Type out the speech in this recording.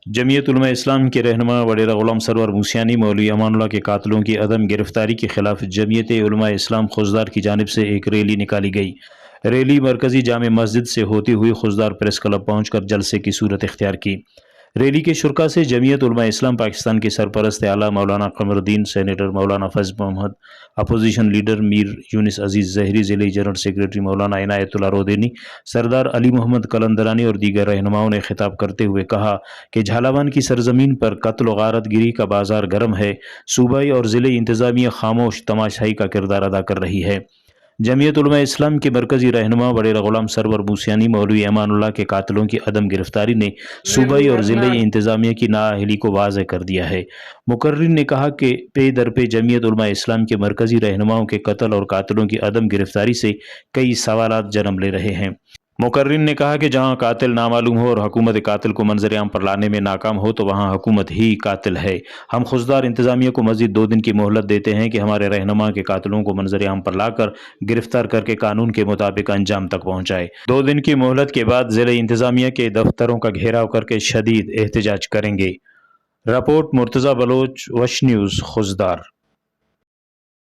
जमीयत उलमा इस्लाम के रहनुमा वडेरा गुलाम सरवर मूसियानी मौलवी अमानुल्लाह के कातलों की अदम गिरफ्तारी के खिलाफ जमीयत उलमा इस्लाम खुजदार की जानिब से एक रैली निकाली गई। रैली मरकजी जामे मस्जिद से होती हुई खुजदार प्रेस क्लब पहुंचकर जलसे की सूरत इख्तियार की। रैली के शुरा से जमीयत उलमा इस्लाम पाकिस्तान के सरपरस्त आला मौलाना कमरुद्दीन, सेनेटर मौलाना फैज़ मोहम्मद, अपोजिशन लीडर मीर यूनिस अजीज़ ज़हरी, ज़िले जनरल सेक्रेटरी मौलाना इनायतुल्लाह रोदेनी, सरदार अली मोहम्मद कलंदरानी और दीगर रहनुमाओं ने खिताब करते हुए कहा कि झालावान की सरजमीन पर कत्ल और गारत गिरी का बाजार गर्म है। सूबाई और ज़िले इंतज़ामिया खामोश तमाशाई का किरदार अदा कर रही है। जमीयत उलमा इस्लाम के मरकजी रहनुमा वडेरा गुलाम सरवर मूसियानी मौलवी अमानुल्लाह के कातलों की अदम गिरफ्तारी ने सूबाई और ज़िले इंतज़ामिया की नाअहली को वाज़ेह कर दिया है। मुकर्रिर ने कहा कि पे दर पे जमीयत उलमा इस्लाम के मरकजी रहनुमाओं के कत्ल और कातलों की अदम गिरफ्तारी से कई सवालात जन्म ले रहे हैं। मुकर्रिर ने कहा कि जहाँ कातिल नामालूम हो और हुकूमत कातिल को मंजर आम पर लाने में नाकाम हो तो वहाँ हुकूमत ही कातिल है। हम खुजदार इंतज़ामिया को मज़ीद 2 दिन की मोहलत देते हैं कि हमारे रहनुमा के कातिलों को मंजर आम पर लाकर गिरफ्तार करके कानून के मुताबिक अंजाम तक पहुँचाए। 2 दिन की मोहलत के बाद ज़िले इंतज़ामिया के दफ्तरों का घेराव करके शदीद एहतजाज करेंगे। रिपोर्ट मुर्तज़ा बलोच, वश न्यूज़, खुजदार।